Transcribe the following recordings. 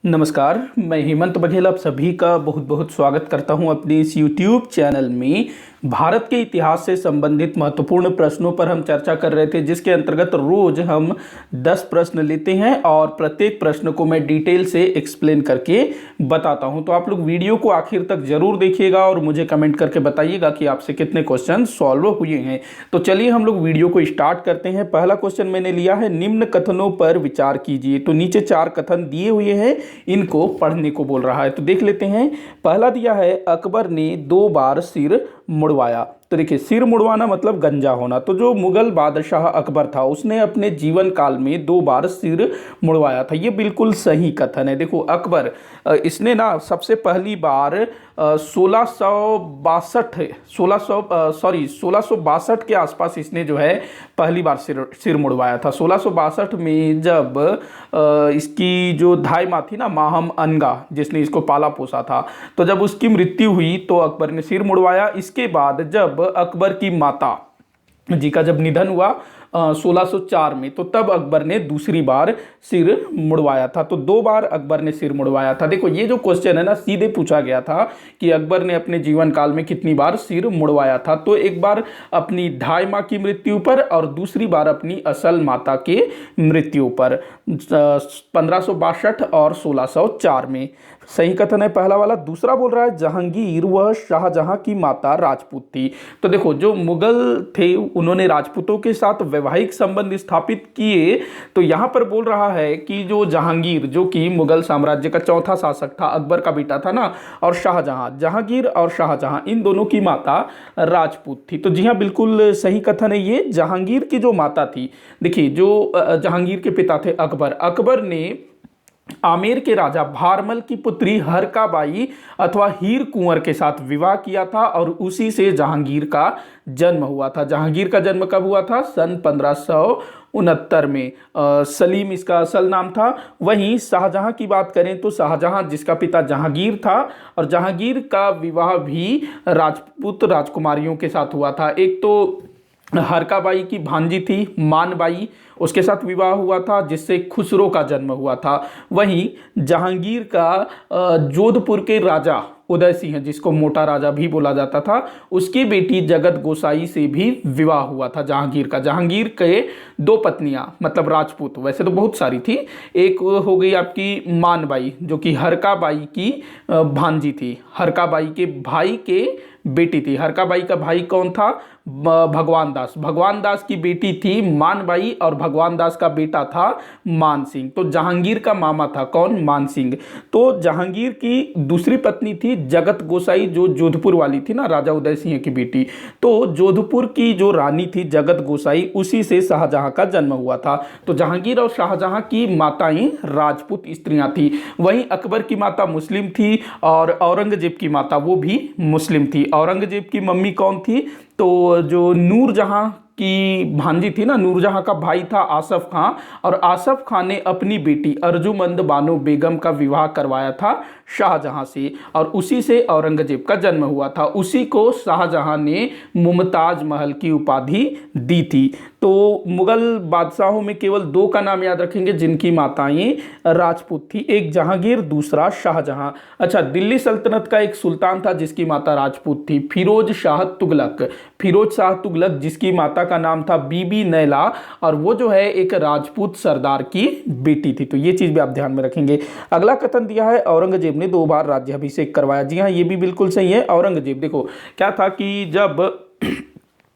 नमस्कार, मैं हेमंत बघेल आप सभी का बहुत बहुत स्वागत करता हूं अपने इस YouTube चैनल में। भारत के इतिहास से संबंधित महत्वपूर्ण प्रश्नों पर हम चर्चा कर रहे थे, जिसके अंतर्गत रोज हम 10 प्रश्न लेते हैं और प्रत्येक प्रश्न को मैं डिटेल से एक्सप्लेन करके बताता हूं। तो आप लोग वीडियो को आखिर तक जरूर देखिएगा और मुझे कमेंट करके बताइएगा कि आपसे कितने क्वेश्चन सॉल्व हुए हैं। तो चलिए हम लोग वीडियो को स्टार्ट करते हैं। पहला क्वेश्चन मैंने लिया है, निम्न कथनों पर विचार कीजिए। तो नीचे 4 कथन दिए हुए हैं, इनको पढ़ने को बोल रहा है। तो देख लेते हैं। पहला दिया है, अकबर ने 2 बार सिर मुड़वाया। तो देखिए, सिर मुड़वाना मतलब गंजा होना। तो जो मुगल बादशाह अकबर था, उसने अपने जीवन काल में 2 बार सिर मुड़वाया था। ये बिल्कुल सही कथन है। देखो, अकबर इसने ना सबसे पहली बार 1662 के आसपास इसने जो है पहली बार सिर मुड़वाया था। 1662 में जब इसकी जो धाई माँ थी ना, माहम अनगा, जिसने इसको पाला पोसा था, तो जब उसकी मृत्यु हुई तो अकबर ने सिर मुड़वाया। इसके बाद जब अकबर की माता जी का जब निधन हुआ 1604 में, तो तब अकबर ने दूसरी बार सिर मुड़वाया था। तो 2 बार अकबर ने सिर मुड़वाया था। देखो, ये जो क्वेश्चन है ना, सीधे पूछा गया था कि अकबर ने अपने जीवन काल में कितनी बार सिर मुड़वाया था। तो एक बार अपनी ढाई माँ की मृत्यु पर और दूसरी बार अपनी असल माता के मृत्यु पर 1562 और 1604 में। सही कथन है पहला वाला। दूसरा बोल रहा है, जहांगीर वह शाहजहां की माता राजपूत थी। तो देखो, जो मुगल थे उन्होंने राजपूतों के साथ वैवाहिक संबंध स्थापित किए। तो यहां पर बोल रहा है कि जो जहांगीर, जो कि मुगल साम्राज्य का चौथा शासक था, अकबर का बेटा था ना, और शाहजहां, जहांगीर और शाहजहां, इन दोनों की माता राजपूत थी। तो जी हाँ, बिल्कुल सही कथन है ये। जहांगीर की जो माता थी, देखिए, जो जहांगीर के पिता थे अकबर ने आमेर के राजा भारमल की पुत्री हरकाबाई अथवा हीर कुंवर के साथ विवाह किया था और उसी से जहांगीर का जन्म हुआ था। जहांगीर का जन्म कब हुआ था? सन 1569 में। सलीम इसका असल नाम था। वहीं शाहजहां की बात करें तो शाहजहां, जिसका पिता जहांगीर था, और जहांगीर का विवाह भी राजपूत राजकुमारियों के साथ हुआ था। एक तो हरकाबाई की भांजी थी मानबाई, उसके साथ विवाह हुआ था, जिससे खुसरो का जन्म हुआ था। वहीं जहांगीर का जोधपुर के राजा उदय सिंह, जिसको मोटा राजा भी बोला जाता था, उसकी बेटी जगत गोसाई से भी विवाह हुआ था जहांगीर का। जहांगीर के 2 पत्नियां, मतलब राजपूत, वैसे तो बहुत सारी थी। एक हो गई आपकी मानबाई, जो कि हरकाबाई की भांजी थी, हरकाबाई के भाई के बेटी थी। हरकाबाई का भाई कौन था? भगवान दास। भगवान दास की बेटी थी मानबाई और भगवान दास का बेटा था मान सिंह। तो जहांगीर का मामा था कौन? मान सिंह। तो जहांगीर की दूसरी पत्नी थी जगत गोसाई, जो जोधपुर वाली थी ना, राजा उदय सिंह की बेटी। तो जोधपुर की जो रानी थी जगत गोसाई, उसी से शाहजहां का जन्म हुआ था। तो जहांगीर और शाहजहां की माताएं राजपूत स्त्रियां थी। वहीं अकबर की माता मुस्लिम थी और औरंगजेब की माता वो भी मुस्लिम थी। औरंगजेब की मम्मी कौन थी? तो जो नूरजहां की भांजी थी ना, नूरजहां का भाई था आसफ खां, और आसफ खां ने अपनी बेटी अर्जुमंद बानो बेगम का विवाह करवाया था शाहजहां से, और उसी से औरंगजेब का जन्म हुआ था। उसी को शाहजहां ने मुमताज महल की उपाधि दी थी। तो मुगल बादशाहों में केवल 2 का नाम याद रखेंगे जिनकी माताएं राजपूत थी, एक जहांगीर, दूसरा शाहजहां। अच्छा, दिल्ली सल्तनत का एक सुल्तान था जिसकी माता राजपूत थी, फिरोज शाह तुगलक। फिरोज शाह तुगलक, जिसकी माता का नाम था बीबी नैला, और वो जो है एक राजपूत सरदार की बेटी थी। तो ये चीज भी आप ध्यान में रखेंगे। अगला कथन दिया है, औरंगजेब ने 2 बार राज्याभिषेक करवाया। जी हाँ, ये भी बिल्कुल सही है। औरंगजेब, देखो क्या था कि जब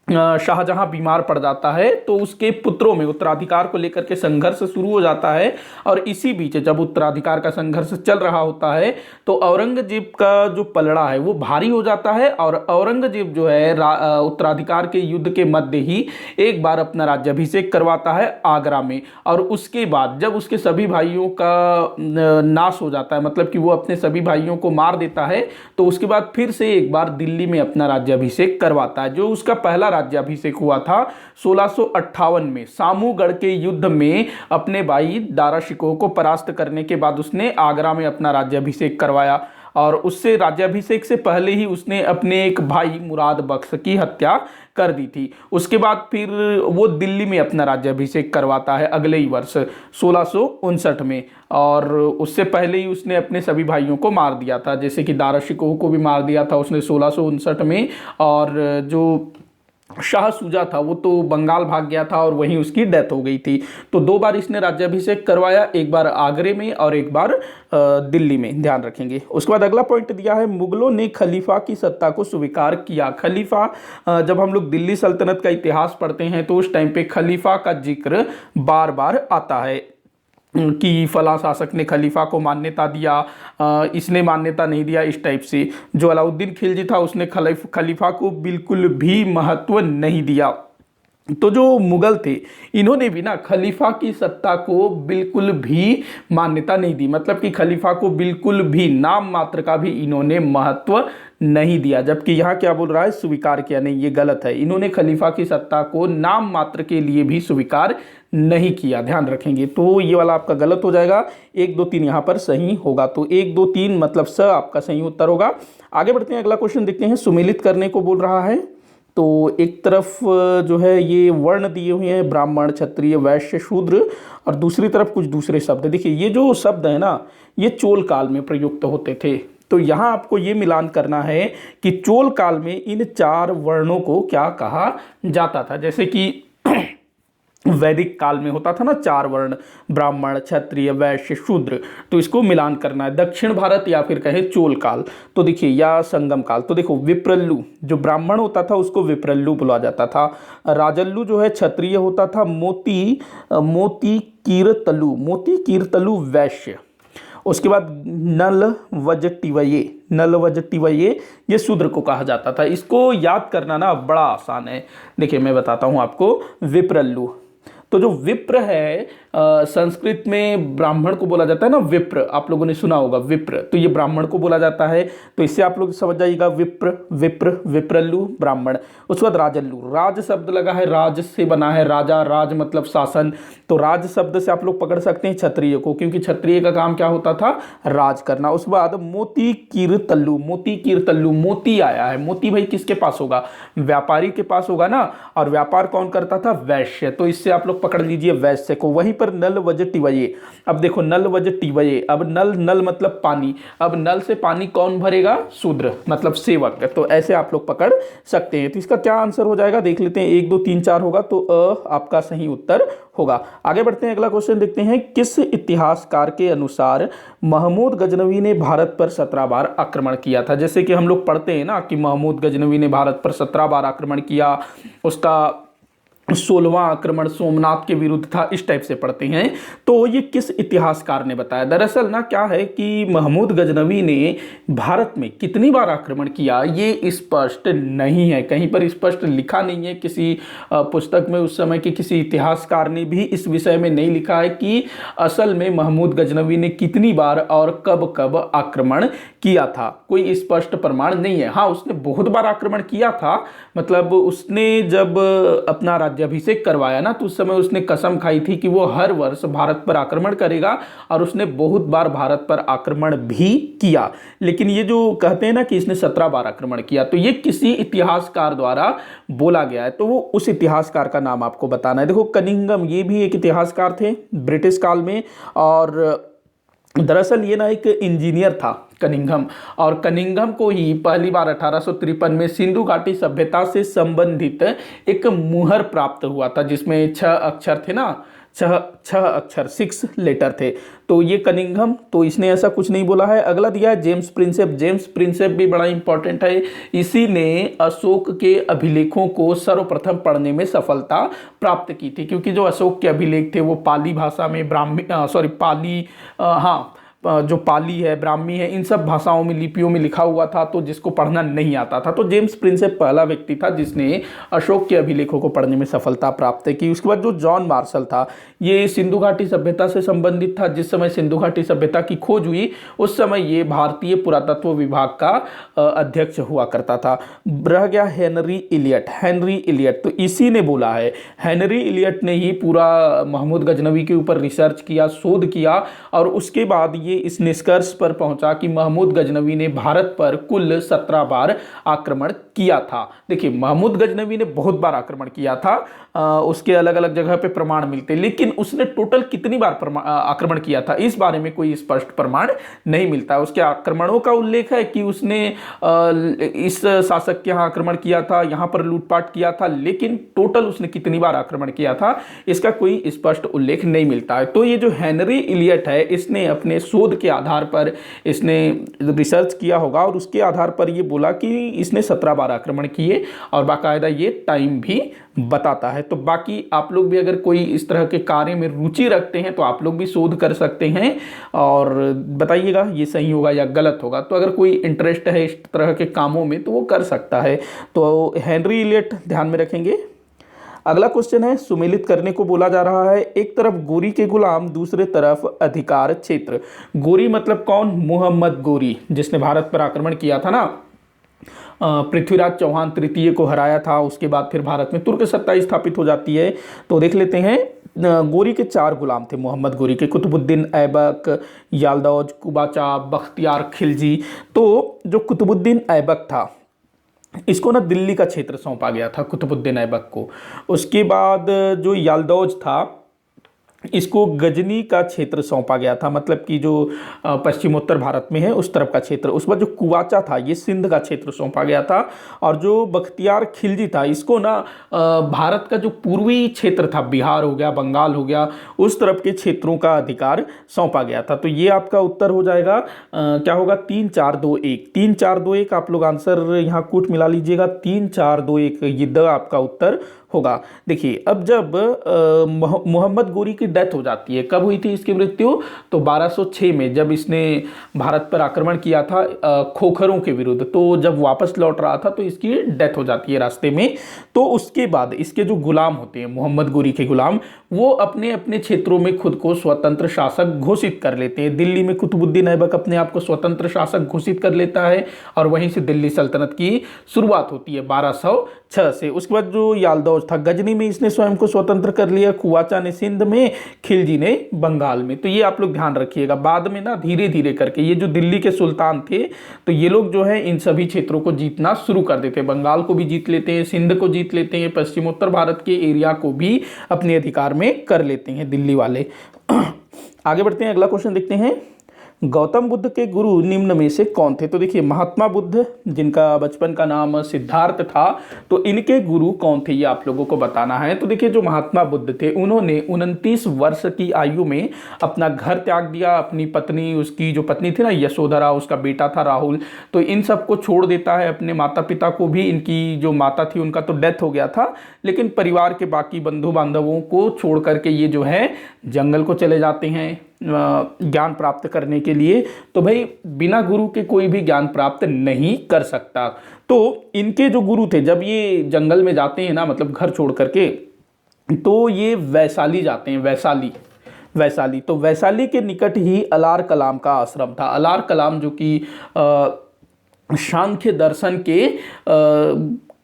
शाहजहां बीमार पड़ जाता है तो उसके पुत्रों में उत्तराधिकार को लेकर के संघर्ष शुरू हो जाता है, और इसी बीच जब उत्तराधिकार का संघर्ष चल रहा होता है तो औरंगजेब का जो पलड़ा है वो भारी हो जाता है, और औरंगजेब जो है उत्तराधिकार के युद्ध के मध्य ही एक बार अपना राज्याभिषेक करवाता है आगरा में। और उसके बाद जब उसके सभी भाइयों का नाश हो जाता है, मतलब कि वो अपने सभी भाइयों को मार देता है, तो उसके बाद फिर से एक बार दिल्ली में अपना राज्याभिषेक करवाता है। जो उसका पहला राज्याभिषेक हुआ था 1658 में सामूगढ़ के युद्ध में अपने भाई दारा शिकोह को परास्त करने के बाद उसने आगरा में अपना राज्याभिषेक करवाया। और उससे राज्याभिषेक से पहले ही उसने अपने एक भाई मुराद बख्श की हत्या कर दी थी। उसके बाद फिर वो दिल्ली में अपना राज्याभिषेक करवाता है अगले ही वर्ष 1659 में, और उससे पहले ही उसने अपने सभी भाइयों को मार दिया था, जैसे कि दारा शिकोह को भी मार दिया था उसने 1659 में, और जो शाह सूजा था वो तो बंगाल भाग गया था और वहीं उसकी डेथ हो गई थी। तो 2 बार इसने राज्याभिषेक करवाया, एक बार आगरे में और एक बार दिल्ली में, ध्यान रखेंगे। उसके बाद अगला पॉइंट दिया है, मुगलों ने खलीफा की सत्ता को स्वीकार किया। खलीफा, जब हम लोग दिल्ली सल्तनत का इतिहास पढ़ते हैं तो उस टाइम पे खलीफा का जिक्र बार बार आता है कि फला शासक ने खलीफा को मान्यता दिया, इसने मान्यता नहीं दिया, इस टाइप से। जो अलाउद्दीन खिलजी था उसने खलीफा को बिल्कुल भी महत्व नहीं दिया। तो जो मुगल थे इन्होंने भी ना खलीफा की सत्ता को बिल्कुल भी मान्यता नहीं दी, मतलब कि खलीफा को बिल्कुल भी नाम मात्र का भी इन्होंने महत्व नहीं दिया। जबकि यहाँ क्या बोल रहा है, स्वीकार किया, नहीं ये गलत है। इन्होंने खलीफा की सत्ता को नाम मात्र के लिए भी स्वीकार नहीं किया, ध्यान रखेंगे। तो ये वाला आपका गलत हो जाएगा, 1 2 3 यहाँ पर सही होगा। तो 1 2 3 मतलब स आपका सही उत्तर होगा। आगे बढ़ते हैं, अगला क्वेश्चन देखते हैं। सुमेलित करने को बोल रहा है, तो एक तरफ जो है ये वर्ण दिए हुए हैं, ब्राह्मण, क्षत्रिय, वैश्य, शूद्र, और दूसरी तरफ कुछ दूसरे शब्द। देखिए ये जो शब्द है ना, ये चोल काल में प्रयुक्त होते थे। तो यहाँ आपको ये मिलान करना है कि चोल काल में इन 4 वर्णों को क्या कहा जाता था। जैसे कि वैदिक काल में होता था ना 4 वर्ण, ब्राह्मण, क्षत्रिय, वैश्य, शूद्र, तो इसको मिलान करना है। दक्षिण भारत या फिर कहें चोल काल, तो देखिए, या संगम काल, तो देखो विप्रल्लु, जो ब्राह्मण होता था उसको विप्रल्लु बुला जाता था। राजल्लु जो है क्षत्रिय होता था। मोती कीरतलु वैश्य। उसके बाद नल वजटिवये, ये शूद्र को कहा जाता था। इसको याद करना ना बड़ा आसान है। देखिए मैं बताता हूँ आपको, विप्रल्लु, तो जो विप्र है संस्कृत में ब्राह्मण को बोला जाता है ना, विप्र, आप लोगों ने सुना होगा विप्र, तो ये ब्राह्मण को बोला जाता है। तो इससे आप लोग समझ जाइएगा, विप्रल्लु ब्राह्मण। उसके बाद राजल्लु, राज शब्द लगा है, राज से बना है, राजा, राज मतलब शासन, तो राज शब्द से आप लोग पकड़ सकते हैं क्षत्रिय को, क्योंकि क्षत्रिय का काम क्या होता था, राज करना। उसके बाद मोती कीरतल्लु, मोती आया है। मोती भाई किसके पास होगा, व्यापारी के पास होगा ना, और व्यापार कौन करता था, वैश्य, तो इससे आप लोग पकड़ लीजिए वैश्य को। वहीं पर नल वजटिवये, अब देखो नल वजटिवये, अब नल मतलब पानी, अब नल से पानी कौन भरेगा, शूद्र मतलब सेवक, तो ऐसे आप लोग पकड़ सकते हैं। तो इसका क्या आंसर हो जाएगा देख लेते हैं, 1 2 3 4 होगा, तो आपका सही उत्तर होगा। आगे बढ़ते हैं, अगला क्वेश्चन देखते हैं। किस इतिहासकार के अनुसार महमूद गजनवी ने भारत पर 17 बार आक्रमण किया था। जैसे कि हम लोग पढ़ते हैं ना कि महमूद गजनवी ने भारत पर 17 बार आक्रमण किया, उसका 16वां आक्रमण सोमनाथ के विरुद्ध था, इस टाइप से पढ़ते हैं। तो ये किस इतिहासकार ने बताया। दरअसल ना क्या है कि महमूद गजनवी ने भारत में कितनी बार आक्रमण किया ये स्पष्ट नहीं है, कहीं पर स्पष्ट लिखा नहीं है। किसी पुस्तक में उस समय के किसी इतिहासकार ने भी इस विषय में नहीं लिखा है कि असल में महमूद गजनवी ने कितनी बार और कब कब आक्रमण किया था, कोई स्पष्ट प्रमाण नहीं है। हाँ, उसने बहुत बार आक्रमण किया था, मतलब उसने जब अपना राज्याभिषेक करवाया ना, तो उस समय उसने कसम खाई थी कि वो हर वर्ष भारत पर आक्रमण करेगा, और उसने बहुत बार भारत पर आक्रमण भी किया। लेकिन ये जो कहते हैं ना कि इसने 17 बार आक्रमण किया, तो ये किसी इतिहासकार द्वारा बोला गया है, तो वो उस इतिहासकार का नाम आपको बताना है। देखो कनिंघम, ये भी एक इतिहासकार थे ब्रिटिश काल में, और दरअसल ये ना एक इंजीनियर था कनिंघम, और कनिंघम को ही पहली बार 1853 में सिंधु घाटी सभ्यता से संबंधित एक मुहर प्राप्त हुआ था, जिसमें 6 अक्षर थे ना, 6 अक्षर, 6 लेटर थे। तो ये कनिंघम, तो इसने ऐसा कुछ नहीं बोला है। अगला दिया है जेम्स प्रिंसेप। जेम्स प्रिंसेप भी बड़ा इंपॉर्टेंट है, इसी ने अशोक के अभिलेखों को सर्वप्रथम पढ़ने में सफलता प्राप्त की थी, क्योंकि जो अशोक के अभिलेख थे वो पाली भाषा में, जो पाली है, ब्राह्मी है, इन सब भाषाओं में, लिपियों में लिखा हुआ था, तो जिसको पढ़ना नहीं आता था। तो जेम्स प्रिंसेप पहला व्यक्ति था जिसने अशोक के अभिलेखों को पढ़ने में सफलता प्राप्त की। उसके बाद जो जॉन मार्शल था, ये सिंधु घाटी सभ्यता से संबंधित था। जिस समय सिंधु घाटी सभ्यता की खोज हुई उस समय ये भारतीय पुरातत्व विभाग का अध्यक्ष हुआ करता था। रह गया हेनरी इलियट, तो इसी ने बोला है, हेनरी इलियट ने ही पूरा महमूद गजनवी के ऊपर रिसर्च किया, शोध किया, और उसके बाद ये इस निष्कर्ष पर पहुंचा कि महमूद गजनवी ने भारत पर कुल 17 बार आक्रमण किया था। देखिए, महमूद गजनवी ने बहुत बार आक्रमण किया था, उसके अलग अलग जगह पे प्रमाण मिलते, लेकिन उसने टोटल कितनी बार आक्रमण किया था इस बारे में कोई स्पष्ट प्रमाण नहीं मिलता। उसके आक्रमणों का उल्लेख है कि उसने इस शासक के यहाँ आक्रमण किया था, यहाँ पर लूटपाट किया था, लेकिन टोटल उसने कितनी बार आक्रमण किया था इसका कोई स्पष्ट उल्लेख नहीं मिलता है। तो ये जो हेनरी इलियट है, इसने अपने शोध के आधार पर इसने रिसर्च किया होगा और उसके आधार पर ये बोला कि इसने 17 बार आक्रमण किए और बाकायदा ये टाइम भी बताता है। तो बाकी आप लोग भी अगर कोई इस तरह के कार्य में रुचि रखते हैं तो आप लोग भी शोध कर सकते हैं और बताइएगा ये सही होगा या गलत होगा। तो अगर कोई इंटरेस्ट है इस तरह के कामों में तो वो कर सकता है। तो हेनरी इलियट ध्यान में रखेंगे। अगला क्वेश्चन है, सुमेलित करने को बोला जा रहा है। एक तरफ गोरी के गुलाम, दूसरे तरफ अधिकार क्षेत्र। गोरी मतलब कौन? मोहम्मद गोरी, जिसने भारत पर आक्रमण किया था ना, पृथ्वीराज चौहान तृतीय को हराया था। उसके बाद फिर भारत में तुर्क सत्ता स्थापित हो जाती है। तो देख लेते हैं, गोरी के 4 गुलाम थे मोहम्मद गोरी के, कुतुबुद्दीन ऐबक, याल्दौज, कुबाचा, बख्तियार खिलजी। तो जो कुतुबुद्दीन ऐबक था इसको ना दिल्ली का क्षेत्र सौंपा गया था, कुतुबुद्दीन ऐबक को। उसके बाद जो याल्दौज था इसको गजनी का क्षेत्र सौंपा गया था, मतलब कि जो पश्चिमोत्तर भारत में है उस तरफ का क्षेत्र। उस बाद जो कुवाचा था ये सिंध का क्षेत्र सौंपा गया था। और जो बख्तियार खिलजी था इसको ना भारत का जो पूर्वी क्षेत्र था, बिहार हो गया, बंगाल हो गया, उस तरफ के क्षेत्रों का अधिकार सौंपा गया था। तो ये आपका उत्तर हो जाएगा क्या होगा? 3 4 2 1। 3 4 2 1 आप लोग आंसर यहाँ कूट मिला लीजिएगा। 3 4 2 1 ये द आपका उत्तर होगा। देखिए, अब जब मोहम्मद गोरी की डेथ हो जाती है, कब हुई थी इसकी मृत्यु? तो 1206 में, जब इसने भारत पर आक्रमण किया था खोखरों के विरुद्ध। तो जब वापस लौट रहा था तो इसकी डेथ हो जाती है रास्ते में। तो उसके बाद इसके जो गुलाम होते हैं, मोहम्मद गोरी के गुलाम, वो अपने अपने क्षेत्रों में खुद को स्वतंत्र शासक घोषित कर लेते हैं। दिल्ली में कुतुबुद्दीन ऐबक अपने आप को स्वतंत्र शासक घोषित कर लेता है और वहीं से दिल्ली सल्तनत की शुरुआत होती है 1206 से। उसके बाद जो याल्दौज था, गजनी में इसने स्वयं को स्वतंत्र कर लिया, कुवाचा ने सिंध में, खिलजी ने बंगाल में। तो ये आप लोग ध्यान रखिएगा। बाद में ना धीरे धीरे करके ये जो दिल्ली के सुल्तान थे तो ये लोग जो है इन सभी क्षेत्रों को जीतना शुरू कर देते हैं। बंगाल को भी जीत लेते हैं, सिंध को जीत लेते हैं, पश्चिमोत्तर भारत के एरिया को भी अपने अधिकार में कर लेते हैं दिल्ली वाले। आगे बढ़ते हैं, अगला क्वेश्चन देखते हैं। गौतम बुद्ध के गुरु निम्न में से कौन थे? तो देखिए, महात्मा बुद्ध, जिनका बचपन का नाम सिद्धार्थ था, तो इनके गुरु कौन थे ये आप लोगों को बताना है। तो देखिए, जो महात्मा बुद्ध थे उन्होंने 29 वर्ष की आयु में अपना घर त्याग दिया। अपनी पत्नी, उसकी जो पत्नी थी ना यशोधरा, उसका बेटा था राहुल, तो इन सबको छोड़ देता है। अपने माता पिता को भी, इनकी जो माता थी उनका तो डेथ हो गया था, लेकिन परिवार के बाकी बंधु बांधवों को छोड़ करके ये जो है जंगल को चले जाते हैं ज्ञान प्राप्त करने के लिए। तो भाई, बिना गुरु के कोई भी ज्ञान प्राप्त नहीं कर सकता। तो इनके जो गुरु थे, जब ये जंगल में जाते हैं ना, मतलब घर छोड़ करके, तो ये वैशाली जाते हैं। वैशाली तो वैशाली के निकट ही अलार कलाम का आश्रम था। अलार कलाम जो कि सांख्य दर्शन के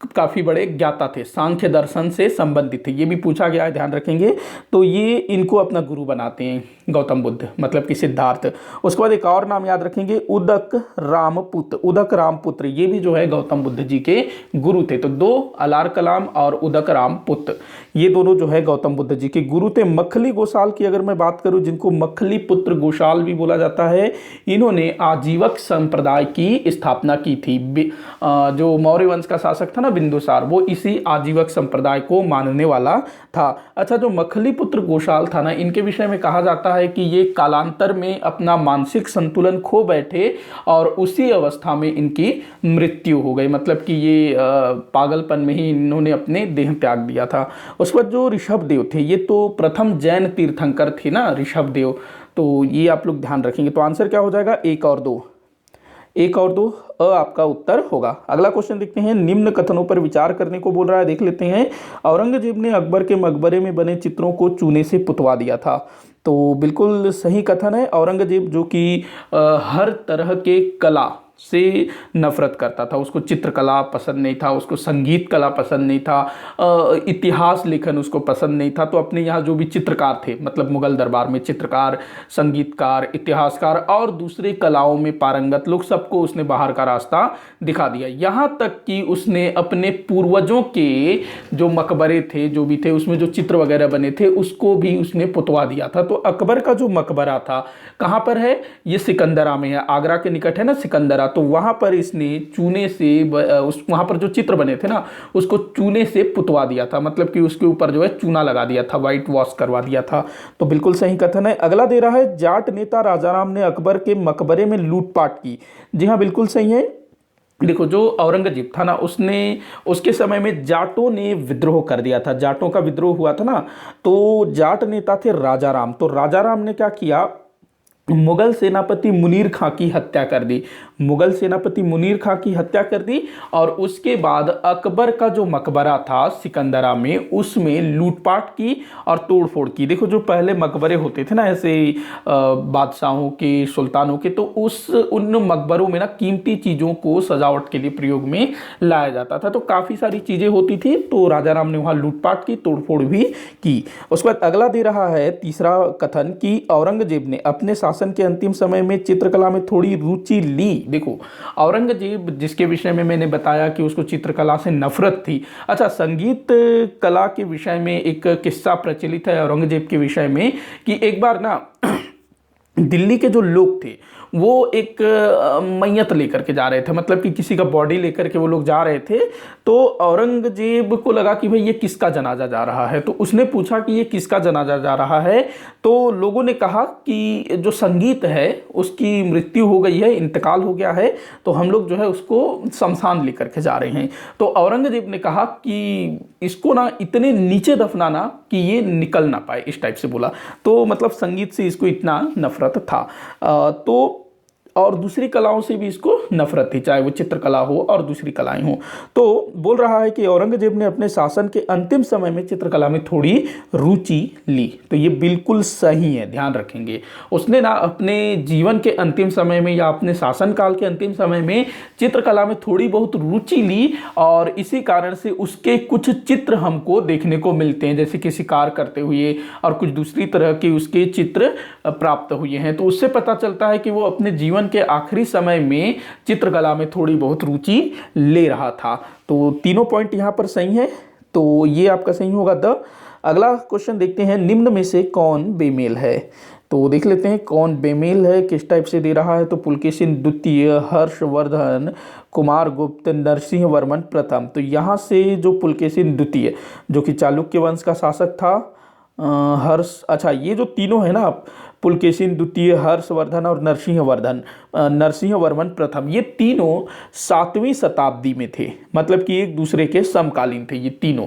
काफ़ी बड़े ज्ञाता थे, सांख्य दर्शन से संबंधित थे। ये भी पूछा गया है, ध्यान रखेंगे। तो ये इनको अपना गुरु बनाते हैं गौतम बुद्ध, मतलब कि सिद्धार्थ। उसके बाद एक और नाम याद रखेंगे, उदक रामपुत्र। ये भी जो है गौतम बुद्ध जी के गुरु थे। तो 2 अलार कलाम और उदक रामपुत्र, ये दोनों जो है गौतम बुद्ध जी के गुरु थे। मखली गोसाल की अगर मैं बात करूं, जिनको मखली पुत्र गोसाल भी बोला जाता है, इन्होंने आजीवक संप्रदाय की स्थापना की थी। जो मौर्य वंश का शासक था ना बिंदुसार, वो इसी आजीवक संप्रदाय को मानने वाला था। अच्छा, जो मखली पुत्र गोसाल था ना, इनके विषय में कहा जाता है कि ये कालांतर में अपना मानसिक संतुलन खो बैठे और उसी अवस्था में इनकी मृत्यु हो गई। मतलब कि ये पागलपन में ही इन्होंने अपने देह त्याग दिया था। उस वक्त जो ऋषभदेव थे, ये तो प्रथम जैन तीर्थंकर थे ना ऋषभदेव। तो ये आप लोग ध्यान रखेंगे। तो आंसर क्या हो जाएगा? 1 और 2। 1 और 2 आपका उत्तर होगा। अगला क्वेश्चन देखते हैं। निम्न कथनों पर विचार करने को बोल रहा है, देख लेते हैं। औरंगजेब ने अकबर के मकबरे में बने चित्रों को चूने से पुतवा दिया था। तो बिल्कुल सही कथन है। औरंगजेब जो कि हर तरह के कला से नफरत करता था। उसको चित्रकला पसंद नहीं था, उसको संगीत कला पसंद नहीं था, इतिहास लेखन उसको पसंद नहीं था। तो अपने यहाँ जो भी चित्रकार थे, मतलब मुगल दरबार में चित्रकार, संगीतकार, इतिहासकार और दूसरे कलाओं में पारंगत लोग, सबको उसने बाहर का रास्ता दिखा दिया। यहाँ तक कि उसने अपने पूर्वजों के जो मकबरे थे, जो भी थे, उसमें जो चित्र वगैरह बने थे, उसको भी उसने पुतवा दिया था। तो अकबर का जो मकबरा था कहाँ पर है? ये सिकंदरा में है, आगरा के निकट है ना सिकंदरा। तो वहां पर इसने चूने से वहां पर जो चित्र बने थे ना, उसको चूने से पुतवा दिया था, मतलब कि उसके ऊपर जो है चूना लगा दिया था, व्हाइट वॉश करवा दिया था। तो बिल्कुल सही कथन है। अगला दे रहा है, जाट नेता राजाराम ने अकबर के मकबरे में लूटपाट की। जी हाँ, बिल्कुल सही है। देखो, जो औरंगजेब था ना, उसने उसके समय में जाटों ने विद्रोह कर दिया था, जाटों का विद्रोह हुआ था ना। तो जाट नेता थे राजाराम। तो राजाराम ने क्या किया, मुगल सेनापति मुनीर खां की हत्या कर दी। मुगल सेनापति मुनीर खां की हत्या कर दी और उसके बाद अकबर का जो मकबरा था सिकंदरा में, उसमें लूटपाट की और तोड़फोड़ की। देखो, जो पहले मकबरे होते थे ना ऐसे बादशाहों के, सुल्तानों के, तो उन मकबरों में ना कीमती चीज़ों को सजावट के लिए प्रयोग में लाया जाता था। तो काफ़ी सारी चीज़ें होती थी। तो राजा राम ने वहाँ लूटपाट की, तोड़फोड़ भी की। उसके बाद अगला दे रहा है तीसरा कथन कि औरंगजेब ने अपने शासन के अंतिम समय में चित्रकला में थोड़ी रुचि ली। देखो, औरंगजेब जिसके विषय में मैंने बताया कि उसको चित्रकला से नफरत थी। अच्छा, संगीत कला के विषय में एक किस्सा प्रचलित है औरंगजेब के विषय में कि एक बार ना दिल्ली के जो लोग थे वो एक मैयत लेकर के जा रहे थे, मतलब कि किसी का बॉडी लेकर के वो लोग जा रहे थे। तो औरंगजेब को लगा कि भाई ये किसका जनाजा जा रहा है। तो उसने पूछा कि ये किसका जनाजा जा रहा है। तो लोगों ने कहा कि जो संगीत है उसकी मृत्यु हो गई है, इंतकाल हो गया है, तो हम लोग जो है उसको शमशान लेकर के जा रहे हैं। तो औरंगजेब ने कहा कि इसको ना इतने नीचे दफनाना कि ये निकल ना पाए, इस टाइप से बोला। तो मतलब संगीत से इसको इतना नफरत था। तो और दूसरी कलाओं से भी इसको नफरत थी, चाहे वो चित्रकला हो और दूसरी कलाएं हो। तो बोल रहा है कि औरंगजेब ने अपने शासन के अंतिम समय में चित्रकला में थोड़ी रुचि ली। तो ये बिल्कुल सही है, ध्यान रखेंगे। उसने ना अपने जीवन के अंतिम समय में या अपने शासनकाल के अंतिम समय में चित्रकला में थोड़ी बहुत रुचि ली और इसी कारण से उसके कुछ चित्र हमको देखने को मिलते हैं, जैसे कि शिकार करते हुए और कुछ दूसरी तरह के उसके चित्र प्राप्त हुए हैं। तो उससे पता चलता है कि वो अपने जीवन के आखिरी समय में चित्रकला में थोड़ी बहुत रुचि ले रहा था। तो तीनों पॉइंट यहां पर सही है, तो ये आपका सही होगा द। अगला क्वेश्चन देखते हैं, निम्न में से कौन बेमेल है। तो देख लेते हैं कौन बेमेल है, किस टाइप से दे रहा है। तो पुलकेशिन द्वितीय, हर्षवर्धन, कुमार गुप्त, नरसिंह वर्मन प्रथम। तो यहाँ से जो पुलकेशिन द्वितीय जो कि चालुक्य वंश का शासक था, अच्छा ये जो तीनों है ना, पुलकेशिन द्वितीय, हर्षवर्धन और नरसिंह वर्मन प्रथम, ये तीनों 7वीं शताब्दी में थे, मतलब कि एक दूसरे के समकालीन थे ये तीनों,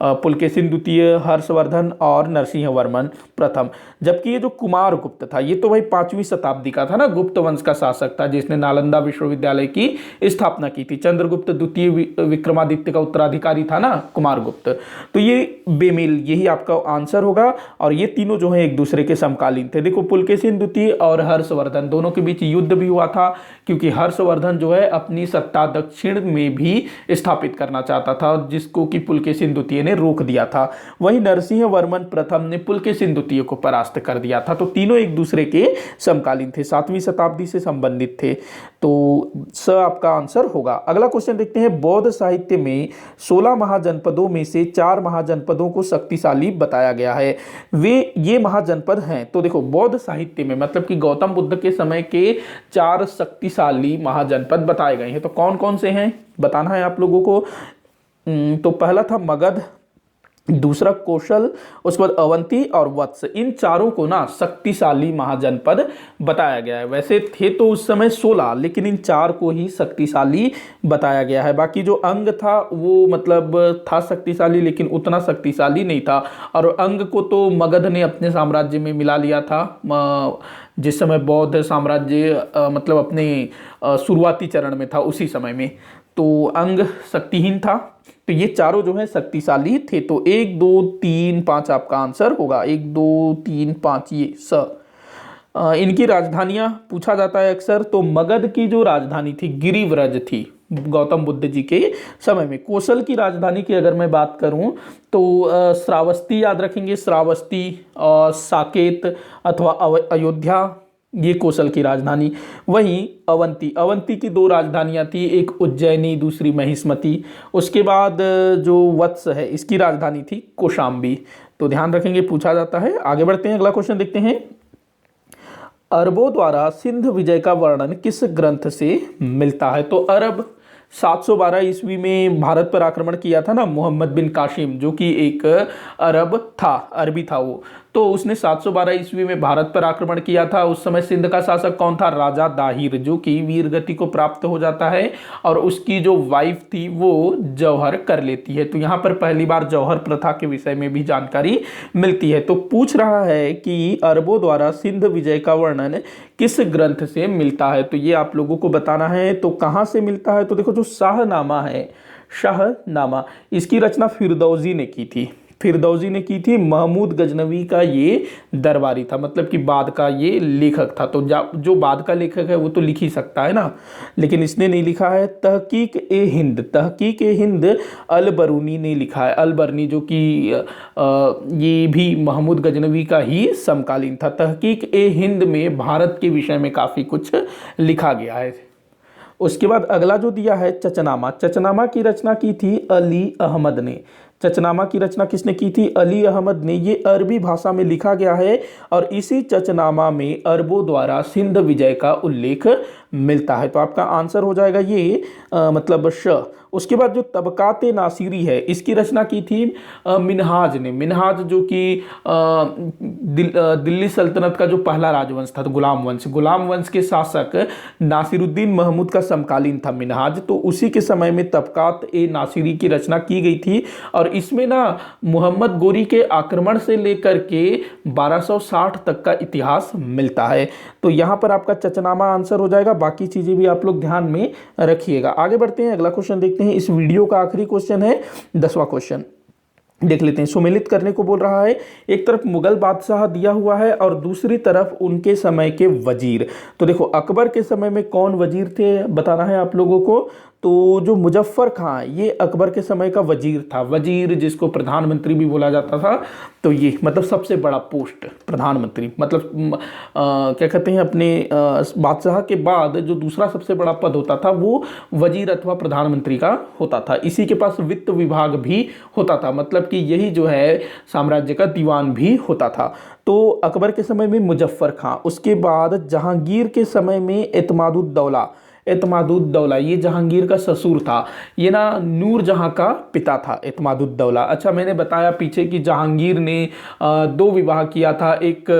पुलकेशिन द्वितीय, हर्षवर्धन और नरसिंह वर्मन प्रथम। जबकि ये जो कुमार गुप्त था ये तो भाई 5वीं शताब्दी का था ना, गुप्त वंश का शासक था जिसने नालंदा विश्वविद्यालय की स्थापना की थी। चंद्रगुप्त द्वितीय विक्रमादित्य का उत्तराधिकारी था ना कुमार गुप्त। तो ये बेमेल, यही आपका आंसर होगा। और ये तीनों जो है एक दूसरे के समकालीन थे। देखो, पुलकेशिन द्वितीय और हर्षवर्धन दोनों के बीच युद्ध भी हुआ था, क्योंकि हर्षवर्धन जो है अपनी सत्ता दक्षिण में भी स्थापित करना चाहता था, जिसको कि पुलकेशिन द्वितीय ने रोक दिया था। वहीं नरसिंह वर्मन प्रथम ने पुलकेशिन द्वितीय को परास्त कर दिया था। तो तीनों एक दूसरे के समकालीन थे, 7वीं शताब्दी से संबंधित थे। तो स आपका आंसर होगा। अगला क्वेश्चन देखते हैं, बौद्ध साहित्य में 16 महाजनपदों में से 4 महाजनपदों को शक्तिशाली बताया गया है। ये महाजनपद हैं। तो देखो, बौद्ध साहित्य में मतलब कि गौतम बुद्ध के समय के 4 शक्तिशाली महाजनपद बताए गए हैं। तो कौन कौन से हैं बताना है आप लोगों को। तो पहला था मगध, दूसरा कौशल, उसके बाद अवंती और वत्स। इन चारों को ना शक्तिशाली महाजनपद बताया गया है। वैसे थे तो उस समय 16, लेकिन इन 4 को ही शक्तिशाली बताया गया है। बाकी जो अंग था वो मतलब था शक्तिशाली, लेकिन उतना शक्तिशाली नहीं था। और अंग को तो मगध ने अपने साम्राज्य में मिला लिया था जिस समय बौद्ध साम्राज्य मतलब अपने शुरुआती चरण में था, उसी समय में। तो अंग शक्तिहीन था। तो ये चारों जो है शक्तिशाली थे। तो 1 2 3 5 आपका आंसर होगा, 1 2 3 5 ये स। इनकी राजधानियां पूछा जाता है अक्सर। तो मगध की जो राजधानी थी गिरिव्रज थी गौतम बुद्ध जी के समय में। कोसल की राजधानी की अगर मैं बात करूं तो श्रावस्ती याद रखेंगे, श्रावस्ती, साकेत अथवा अयोध्या, ये कोसल की राजधानी। वहीं अवंती, अवंती की दो राजधानियां थी, एक उज्जैनी दूसरी महिष्मती। उसके बाद जो वत्स है इसकी राजधानी थी कौशाम्बी। तो ध्यान रखेंगे, पूछा जाता है। आगे बढ़ते हैं, अगला क्वेश्चन देखते हैं। अरबों द्वारा सिंध विजय का वर्णन किस ग्रंथ से मिलता है? तो अरब 712 ईस्वी में भारत पर आक्रमण किया था ना मोहम्मद बिन कासिम, जो कि एक अरब था, अरबी था वो। तो उसने 712 ईस्वी में भारत पर आक्रमण किया था। उस समय सिंध का शासक कौन था? राजा दाहिर, जो कि वीर गति को प्राप्त हो जाता है और उसकी जो वाइफ थी वो जौहर कर लेती है। तो यहाँ पर पहली बार जौहर प्रथा के विषय में भी जानकारी मिलती है। तो पूछ रहा है कि अरबों द्वारा सिंध विजय का वर्णन किस ग्रंथ से मिलता है? तो ये आप लोगों को बताना है। तो कहाँ से मिलता है? तो देखो, जो शाहनामा है, शाहनामा, इसकी रचना फिरदौजी ने की थी। फिरदौजी ने की थी। महमूद गजनवी का ये दरबारी था, मतलब कि बाद का ये लेखक था। तो जो बाद का लेखक है वो तो लिख ही सकता है ना, लेकिन इसने नहीं लिखा है। तहकीक ए हिंद, तहकीक ए हिंद अल बरूनी ने लिखा है। अल बरनी जो कि ये भी महमूद गजनवी का ही समकालीन था। तहकीक ए हिंद में भारत के विषय में काफ़ी कुछ लिखा गया है। उसके बाद अगला जो दिया है चचनामा, चचनामा की रचना की थी अली अहमद ने। चचनामा की रचना किसने की थी? अली अहमद ने। ये अरबी भाषा में लिखा गया है और इसी चचनामा में अरबों द्वारा सिंध विजय का उल्लेख मिलता है। तो आपका आंसर हो जाएगा ये मतलब श। उसके बाद जो तबकाते नासिरी है इसकी रचना की थी मिनहाज ने। मिनहाज जो कि दिल्ली सल्तनत का जो पहला राजवंश था, तो गुलाम वंश, गुलाम वंश के शासक नासिरुद्दीन महमूद का समकालीन था मिनहाज। तो उसी के समय में तबकात ए नासिरी की रचना की गई थी और इसमें ना मोहम्मद गोरी के आक्रमण से लेकर के 1260 तक का इतिहास मिलता है। तो यहाँ पर आपका चचनामा आंसर हो जाएगा। बाकी चीजें भी आप लोग ध्यान में रखिएगा। आगे बढ़ते हैं, अगला क्वेश्चन देखते हैं। इस वीडियो का आखिरी क्वेश्चन है, 10वां क्वेश्चन देख लेते हैं। सुमेलित करने को बोल रहा है। एक तरफ मुगल बादशाह दिया हुआ है और दूसरी तरफ उनके समय के वजीर। तो देखो, अकबर के समय में कौन वजीर थे बताना है आप लोगों को। तो जो मुजफ्फर खां, ये अकबर के समय का वजीर था। वजीर जिसको प्रधानमंत्री भी बोला जाता था। तो ये मतलब सबसे बड़ा पोस्ट प्रधानमंत्री, मतलब क्या कहते हैं, अपने बादशाह के बाद जो दूसरा सबसे बड़ा पद होता था वो वजीर अथवा प्रधानमंत्री का होता था। इसी के पास वित्त विभाग भी होता था, मतलब कि यही जो है साम्राज्य का दीवान भी होता था। तो अकबर के समय में मुजफ्फर खां, उसके बाद जहांगीर के समय में एतमादुद्दौला। एतमादुद्दौला ये जहांगीर का ससुर था। ये ना नूर जहां का पिता था एतमादुद्दौला। अच्छा, मैंने बताया पीछे कि जहांगीर ने 2 विवाह किया था। एक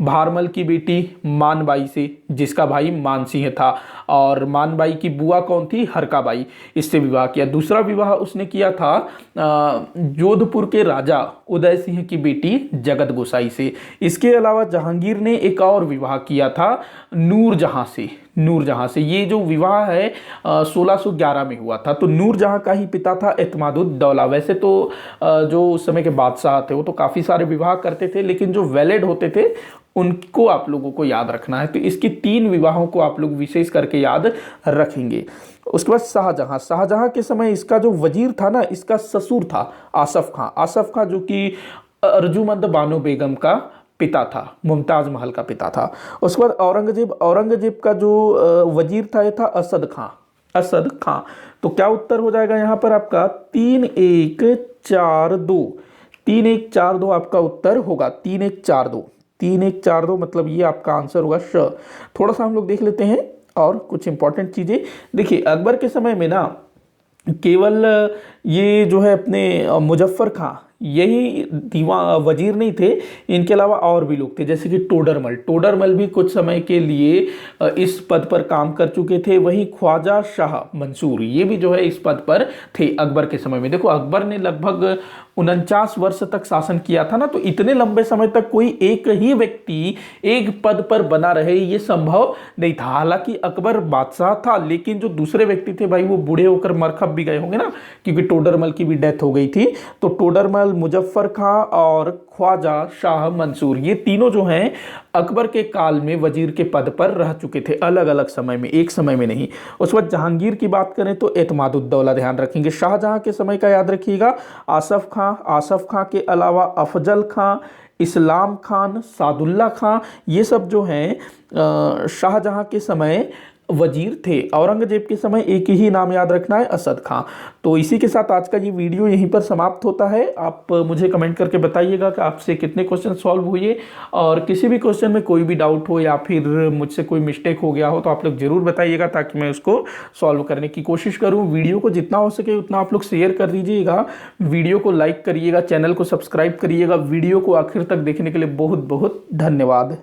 भारमल की बेटी मानबाई से, जिसका भाई मानसिंह था, और मानबाई की बुआ कौन थी? हरकाबाई, इससे विवाह किया। दूसरा विवाह उसने किया था जोधपुर के राजा उदय सिंह की बेटी जगत गोसाई से। इसके अलावा जहांगीर ने एक और विवाह किया था नूरजहां से। नूरजहां से ये जो विवाह है 1611 में हुआ था। तो नूरजहां का ही पिता था एतमादुद्दौला। वैसे तो जो उस समय के बादशाह थे वो तो काफ़ी सारे विवाह करते थे, लेकिन जो वैलिड होते थे उनको आप लोगों को याद रखना है। तो इसकी 3 विवाहों को आप लोग विशेष करके याद रखेंगे। उसके बाद शाहजहां, शाहजहां के समय इसका जो वजीर था ना, इसका ससुर था आसफ खां। आसफ खां जो कि अर्जुमंद बानो बेगम का पिता था, मुमताज महल का पिता था। उसके बाद औरंगजेब, औरंगजेब का जो वजीर था ये था असद खां, असद खां। तो क्या उत्तर हो जाएगा यहाँ पर आपका? 3142, 3142 आपका उत्तर होगा। 3142, 3142 मतलब ये आपका आंसर होगा श। थोड़ा सा हम लोग देख लेते हैं और कुछ इंपॉर्टेंट चीजें। देखिए, अकबर के समय में ना केवल ये जो है अपने मुजफ्फर खां यही वजीर नहीं थे, इनके अलावा और भी लोग थे, जैसे कि टोडरमल। टोडरमल भी कुछ समय के लिए इस पद पर काम कर चुके थे। वहीं ख्वाजा शाह मंसूर ये भी जो है इस पद पर थे अकबर के समय में। देखो, अकबर ने लगभग 49 वर्ष तक शासन किया था ना, तो इतने लंबे समय तक कोई एक ही व्यक्ति एक पद पर बना रहे ये संभव नहीं था। हालांकि अकबर बादशाह था, लेकिन जो दूसरे व्यक्ति थे भाई वो बूढ़े होकर मरखब भी गए होंगे ना, क्योंकि टोडरमल की भी डेथ हो गई थी। तो टोडरमल, मुजफ्फर खां और ख्वाजा, शाह मंसूर, ये तीनों जो हैं अकबर के काल में वजीर के पद पर रह चुके थे, अलग अलग समय में, एक समय में नहीं। उस वक्त जहांगीर की बात करें तो एतमादुद्दौला ध्यान रखेंगे। शाहजहां के समय का याद रखिएगा आसफ खां के अलावा अफजल खां, इस्लाम खान, सादुल्ला खां, ये सब जो हैं शाहजहां के समय वजीर थे। औरंगजेब के समय एक ही नाम याद रखना है, असद खां। तो इसी के साथ आज का ये वीडियो यहीं पर समाप्त होता है। आप मुझे कमेंट करके बताइएगा कि आपसे कितने क्वेश्चन सॉल्व हुए, और किसी भी क्वेश्चन में कोई भी डाउट हो या फिर मुझसे कोई मिस्टेक हो गया हो तो आप लोग जरूर बताइएगा, ताकि मैं उसको सॉल्व करने की कोशिश करूँ। वीडियो को जितना हो सके उतना आप लोग शेयर कर दीजिएगा, वीडियो को लाइक करिएगा, चैनल को सब्सक्राइब करिएगा। वीडियो को आखिर तक देखने के लिए बहुत बहुत धन्यवाद।